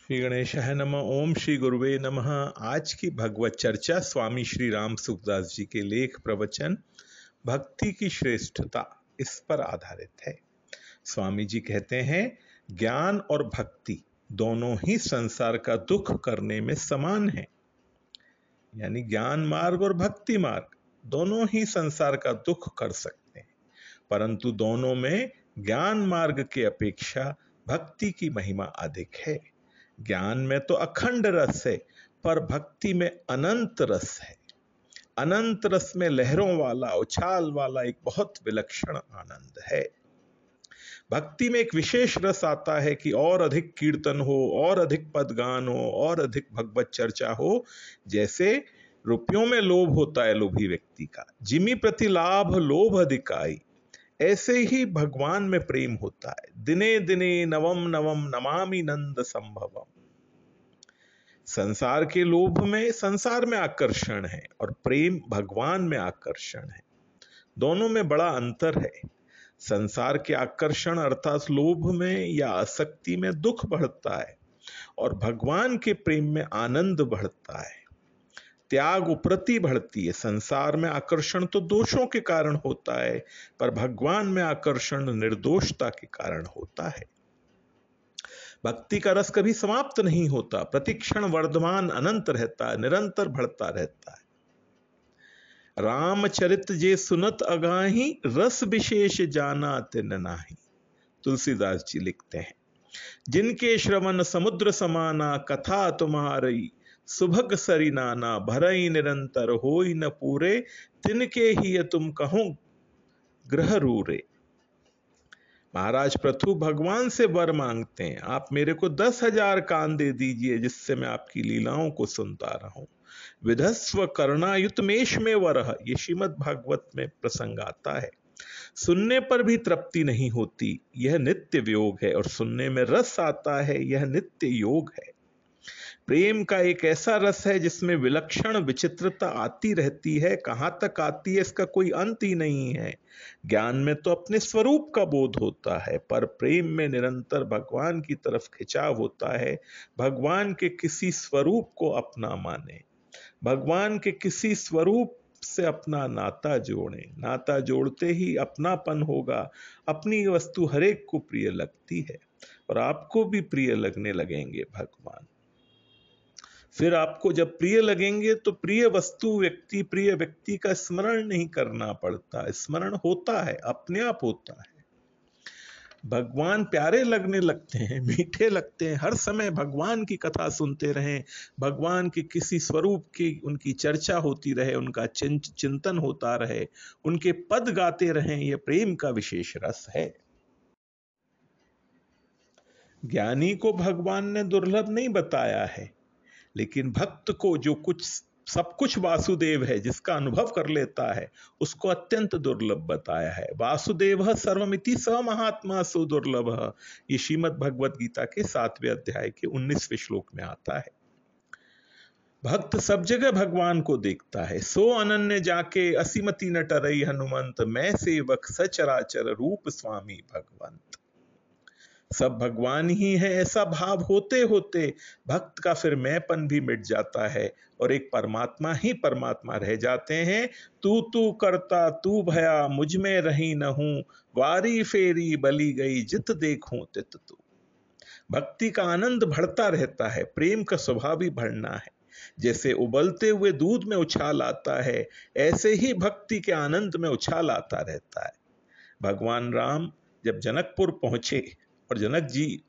श्री गणेशाय नमः। ओम श्री गुरुवे नमः। आज की भगवत चर्चा स्वामी श्री राम सुखदास जी के लेख प्रवचन भक्ति की श्रेष्ठता इस पर आधारित है। स्वामी जी कहते हैं, ज्ञान और भक्ति दोनों ही संसार का दुख करने में समान है। यानी ज्ञान मार्ग और भक्ति मार्ग दोनों ही संसार का दुख कर सकते हैं, परंतु दोनों में ज्ञान मार्ग की अपेक्षा भक्ति की महिमा अधिक है। ज्ञान में तो अखंड रस है, पर भक्ति में अनंत रस है। अनंत रस में लहरों वाला, उछाल वाला एक बहुत विलक्षण आनंद है। भक्ति में एक विशेष रस आता है कि और अधिक कीर्तन हो, और अधिक पदगान हो, और अधिक भगवत चर्चा हो। जैसे रुपयों में लोभ होता है लोभी व्यक्ति का, जिमी प्रति लाभ लोभ अधिकाई, ऐसे ही भगवान में प्रेम होता है। दिने दिने नवम नवम नमामि नंद संभवम। संसार के लोभ में संसार में आकर्षण है और प्रेम भगवान में आकर्षण है। दोनों में बड़ा अंतर है। संसार के आकर्षण अर्थात लोभ में या आसक्ति में दुख बढ़ता है और भगवान के प्रेम में आनंद बढ़ता है, त्याग उपरति बढ़ती है। संसार में आकर्षण तो दोषों के कारण होता है, पर भगवान में आकर्षण निर्दोषता के कारण होता है। भक्ति का रस कभी समाप्त नहीं होता, प्रतिक्षण वर्धमान अनंत रहता है, निरंतर बढ़ता रहता है। रामचरित जे सुनत अगाही, रस विशेष जाना तिन नाही। तुलसीदास जी लिखते हैं, जिनके श्रवण समुद्र समाना, कथा तुम्हारी सुभग सरी नाना, भरई निरंतर होई न पूरे, तिनके ही तुम कहो ग्रह रूरे। महाराज पृथु भगवान से वर मांगते हैं, आप मेरे को 10,000 कान दे दीजिए जिससे मैं आपकी लीलाओं को सुनता रहूं। विधस्व कर्णायुतमेश में वरह, ये श्रीमद् भागवत में प्रसंग आता है। सुनने पर भी तृप्ति नहीं होती, यह नित्य वियोग है, और सुनने में रस आता है, यह नित्य योग है। प्रेम का एक ऐसा रस है जिसमें विलक्षण विचित्रता आती रहती है। कहां तक आती है इसका कोई अंत ही नहीं है। ज्ञान में तो अपने स्वरूप का बोध होता है, पर प्रेम में निरंतर भगवान की तरफ खिंचाव होता है। भगवान के किसी स्वरूप को अपना माने, भगवान के किसी स्वरूप से अपना नाता जोड़े। नाता जोड़ते ही अपनापन होगा। अपनी वस्तु हरेक को प्रिय लगती है और आपको भी प्रिय लगने लगेंगे भगवान। फिर आपको जब प्रिय लगेंगे तो प्रिय व्यक्ति का स्मरण नहीं करना पड़ता, स्मरण होता है, अपने आप होता है। भगवान प्यारे लगने लगते हैं, मीठे लगते हैं। हर समय भगवान की कथा सुनते रहें, भगवान के किसी स्वरूप की उनकी चर्चा होती रहे, उनका चिंतन होता रहे, उनके पद गाते रहें, यह प्रेम का विशेष रस है। ज्ञानी को भगवान ने दुर्लभ नहीं बताया है, लेकिन भक्त को जो सब कुछ वासुदेव है, जिसका अनुभव कर लेता है, उसको अत्यंत दुर्लभ बताया है। वासुदेव सर्वमिति स महात्मा सो दुर्लभ, ये श्रीमद् भगवत गीता के 7वें अध्याय के 19वें श्लोक में आता है। भक्त सब जगह भगवान को देखता है। सो अनन्य जाके असीमति न टरई हनुमंत, मैं सेवक सचराचर रूप स्वामी भगवंत। सब भगवान ही है ऐसा भाव होते होते भक्त का फिर मैंपन भी मिट जाता है और एक परमात्मा ही परमात्मा रह जाते हैं। तू तू करता तू भया, मुझ में रही न हूं, वारी फेरी बली गई जित देखूं तित तू। भक्ति का आनंद बढ़ता रहता है। प्रेम का स्वभाव ही बढ़ना है। जैसे उबलते हुए दूध में उछाल आता है, ऐसे ही भक्ति के आनंद में उछाल आता रहता है। भगवान राम जब जनकपुर पहुंचे और जनक जी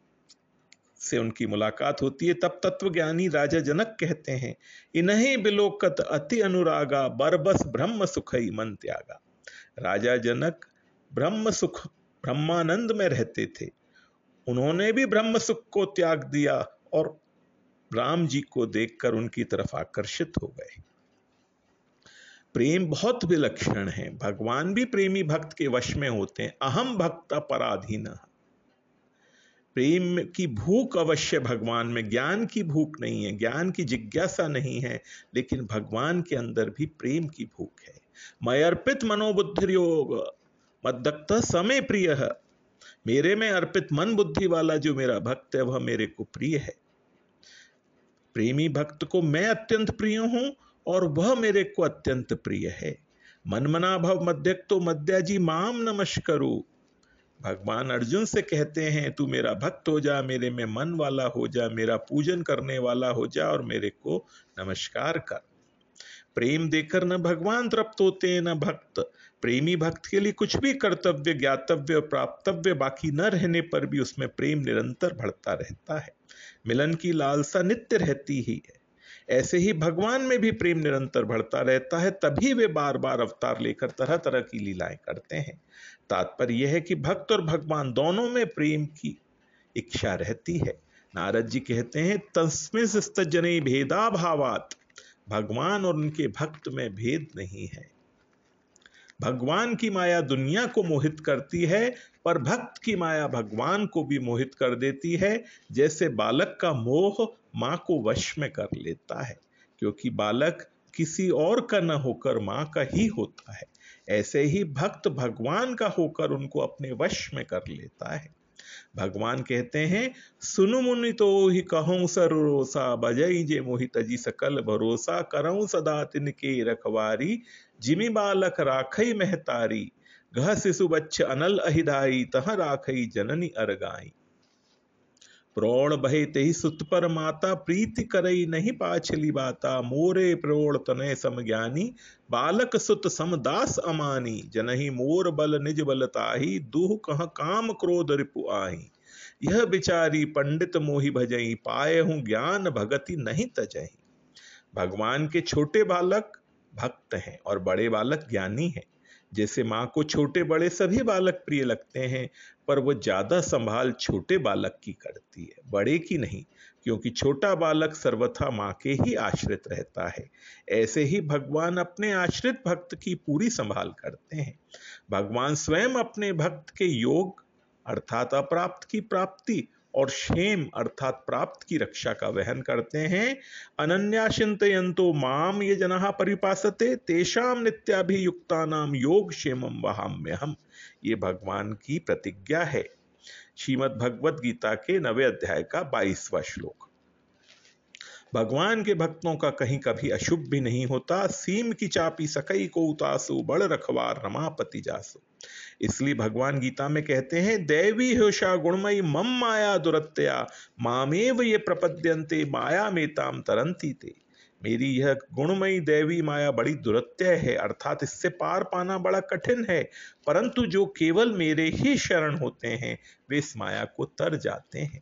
से उनकी मुलाकात होती है, तब तत्वज्ञानी राजा जनक कहते हैं, इन्हीं बिलोकत अति अनुरागा, बरबस ब्रह्म सुखई मन त्यागा। राजा जनक ब्रह्म सुख ब्रह्मानंद में रहते थे, उन्होंने भी ब्रह्म सुख को त्याग दिया और राम जी को देखकर उनकी तरफ आकर्षित हो गए। प्रेम बहुत विलक्षण है। भगवान भी प्रेमी भक्त के वश में होते हैं। अहम भक्त पराधीन। प्रेम की भूख अवश्य भगवान में, ज्ञान की भूख नहीं है, ज्ञान की जिज्ञासा नहीं है, लेकिन भगवान के अंदर भी प्रेम की भूख है। मैं अर्पित मनोबुद्धि योग मद्दक्त समय प्रिय है। मेरे में अर्पित मन बुद्धि वाला जो मेरा भक्त है वह मेरे को प्रिय है। प्रेमी भक्त को मैं अत्यंत प्रिय हूं और वह मेरे को अत्यंत प्रिय है। मन मना भव मध्यक्तो मध्याजी माम नमस्करो। भगवान अर्जुन से कहते हैं तू मेरा भक्त हो जा, मेरे में मन वाला हो जा, मेरा पूजन करने वाला हो जा और मेरे को नमस्कार कर। प्रेम देकर न भगवान तृप्त होते न भक्त। प्रेमी भक्त के लिए कुछ भी कर्तव्य, ज्ञातव्य, प्राप्तव्य बाकी न रहने पर भी उसमें प्रेम निरंतर बढ़ता रहता है। मिलन की लालसा नित्य रहती ही है। ऐसे ही भगवान में भी प्रेम निरंतर बढ़ता रहता है, तभी वे बार बार अवतार लेकर तरह तरह की लीलाएं करते हैं। तात्पर्य यह है कि भक्त और भगवान दोनों में प्रेम की इच्छा रहती है। नारद जी कहते हैं तस्मिंस्तजने भेदा भावात। भगवान और उनके भक्त में भेद नहीं है। भगवान की माया दुनिया को मोहित करती है, पर भक्त की माया भगवान को भी मोहित कर देती है। जैसे बालक का मोह मां को वश में कर लेता है, क्योंकि बालक किसी और का न होकर मां का ही होता है। ऐसे ही भक्त भगवान का होकर उनको अपने वश में कर लेता है। भगवान कहते हैं सुनु मुनि तो ही कहूं सरोसा, बजई जे मोहित जी सकल भरोसा, करऊं सदा तिनके रखवारी, जिमि बालक राखई महतारी, गह शिशु बच्च अनल अहिदाई, तह राखई जननी अरगाई। प्रौढ़ बहे तेहि सुत पर माता, प्रीति करई नहीं पाछली बाता, मोरे प्रौढ़ तनय समज्ञानी, बालक सुत समदास अमानी, जनहि मोर बल निज बलताही, दुह कह काम क्रोध रिपु आही, यह बिचारी पंडित मोहि भजई, पाए हूं ज्ञान भगति नहीं तजही। भगवान के छोटे बालक भक्त हैं और बड़े बालक ज्ञानी हैं। जैसे मां को छोटे बड़े सभी बालक प्रिय लगते हैं, पर वो ज्यादा संभाल छोटे बालक की करती है, बड़े की नहीं, क्योंकि छोटा बालक सर्वथा मां के ही आश्रित रहता है। ऐसे ही भगवान अपने आश्रित भक्त की पूरी संभाल करते हैं। भगवान स्वयं अपने भक्त के योग अर्थात अप्राप्त की प्राप्ति और क्षेम अर्थात प्राप्त की रक्षा का वहन करते हैं। अनन्या चिंतयन्तो माम ये जनाः परिपासते, तेषाम नित्याभियुक्तानाम योग क्षेमम वहाम्यहम्। ये भगवान की प्रतिज्ञा है। श्रीमद् भगवद गीता के 9वें अध्याय का 22वां श्लोक। भगवान के भक्तों का कहीं कभी अशुभ भी नहीं होता। सीम की चापी सकई को उतासु, बड़ रखवार रमापति जासु। इसलिए भगवान गीता में कहते हैं दैवी होशा गुणमयी मम माया दुरत्या, मामेव ये प्रपद्यन्ते माया मेताम तरंती ते। मेरी यह गुणमयी दैवी माया बड़ी दुरत्य है, अर्थात इससे पार पाना बड़ा कठिन है, परंतु जो केवल मेरे ही शरण होते हैं वे इस माया को तर जाते हैं।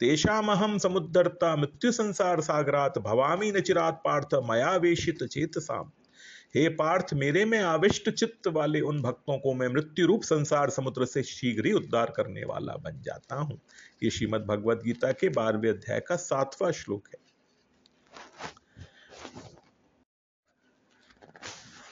तेषामहम समुद्धर्ता मृत्यु संसार सागरात, भवामी न चिरात पार्थ मया वेशित चेतसाम। हे पार्थ, मेरे में आविष्ट चित्त वाले उन भक्तों को मैं मृत्यु रूप संसार समुद्र से शीघ्र ही उद्धार करने वाला बन जाता हूं। ये श्रीमद् भगवद गीता के 12वें अध्याय का 7वां श्लोक है।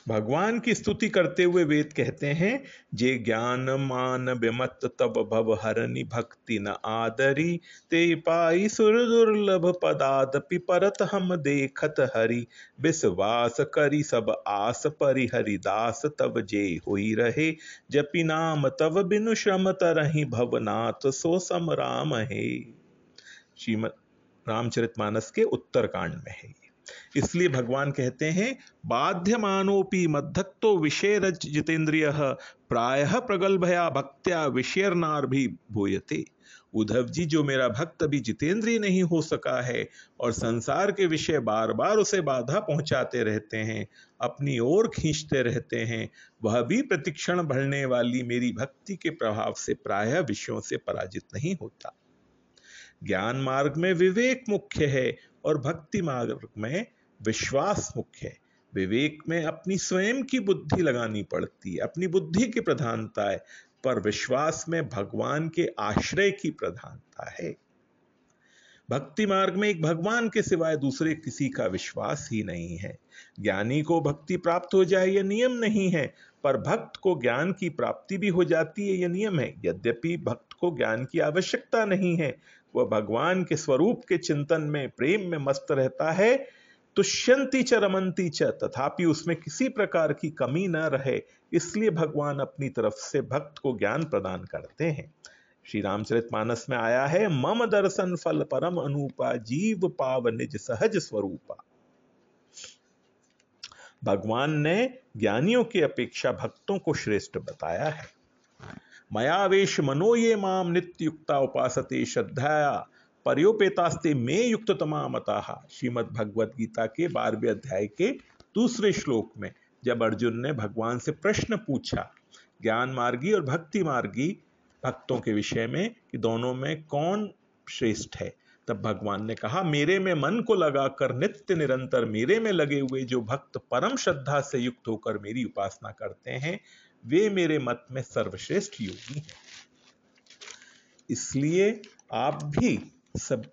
भगवान की स्तुति करते हुए वेद कहते हैं जे ज्ञान मान विमत तब भव हरनि भक्ति न आदरी, ते पाई सुर दुर्लभ पदादपि परत हम देखत हरि, विश्वास करी सब आस परि हरिदास तब जे होई रहे, जपि नाम तब बिनु श्रम तरहि भवनाथ सो सम राम है। श्रीमद् रामचरितमानस के उत्तरकांड में है। इसलिए भगवान कहते हैं बाध्यमानोपि मद्धक्तो विषयरज जितेंद्रियः, प्रायः प्रगल्भया भक्त्या विषयर्नार्भि भूयते। उद्धव जी, जो मेरा भक्त अभी जितेंद्रिय नहीं हो सका है और संसार के विषय बार बार उसे बाधा पहुंचाते रहते हैं, अपनी ओर खींचते रहते हैं, वह भी प्रतिक्षण बढ़ने वाली मेरी भक्ति के प्रभाव से प्रायः विषयों से पराजित नहीं होता। ज्ञान मार्ग में विवेक मुख्य है और भक्ति मार्ग में विश्वास मुख्य है। विवेक में अपनी स्वयं की बुद्धि लगानी पड़ती है, अपनी बुद्धि की प्रधानता है, पर विश्वास में भगवान के आश्रय की प्रधानता है। भक्ति मार्ग में एक भगवान के सिवाय दूसरे किसी का विश्वास ही नहीं है। ज्ञानी को भक्ति प्राप्त हो जाए यह नियम नहीं है, पर भक्त को ज्ञान की प्राप्ति भी हो जाती है यह नियम है। यद्यपि भक्त को ज्ञान की आवश्यकता नहीं है, वह भगवान के स्वरूप के चिंतन में प्रेम में मस्त रहता है। तुष्यंती च रमंती च, तथापि उसमें किसी प्रकार की कमी न रहे, इसलिए भगवान अपनी तरफ से भक्त को ज्ञान प्रदान करते हैं। श्री रामचरितमानस में आया है, मम दर्शन फल परम अनूपा, जीव पाव निज सहज स्वरूपा। भगवान ने ज्ञानियों की अपेक्षा भक्तों को श्रेष्ठ बताया है। मयावेश मनो ये माम नित्य युक्ता उपासते श्रद्धया पर्योपेतास्ते में युक्त तमामताः। श्रीमद् भगवद गीता के 12वें अध्याय के दूसरे श्लोक में जब अर्जुन ने भगवान से प्रश्न पूछा ज्ञान मार्गी और भक्ति मार्गी भक्तों के विषय में कि दोनों में कौन श्रेष्ठ है, तब भगवान ने कहा, मेरे में मन को लगाकर नित्य निरंतर मेरे में लगे हुए जो भक्त परम श्रद्धा से युक्त होकर मेरी उपासना करते हैं, वे मेरे मत में सर्वश्रेष्ठ योगी हैं। इसलिए आप भी सब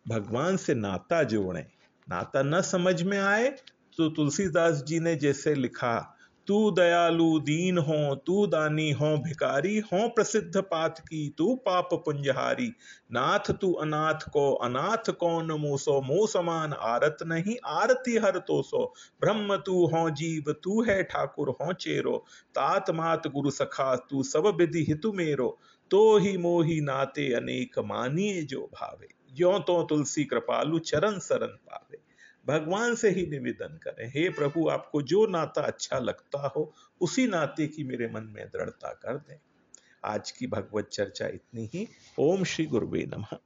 भगवान से नाता जोड़ें। नाता न समझ में आए तो तुलसीदास जी ने जैसे लिखा, तू दयालु दीन हो, तू दानी हो भिकारी हो, प्रसिद्ध पात की तू पाप पुंजहारी, नाथ तू अनाथ को अनाथ कौन मोसो, मो समान आरत नहीं आरती हर तो सो, ब्रह्म तू हो जीव तू है ठाकुर हो चेरो, तात मात गुरु सखा तू सब विधि हितु मेरो, तो ही मोही नाते अनेक मानिए जो भावे, ज्यों तो तुलसी कृपालु चरण शरण पावे। भगवान से ही निवेदन करें, हे प्रभु आपको जो नाता अच्छा लगता हो उसी नाते की मेरे मन में दृढ़ता कर दें। आज की भगवत चर्चा इतनी ही। ओम श्री गुरुवे नमः।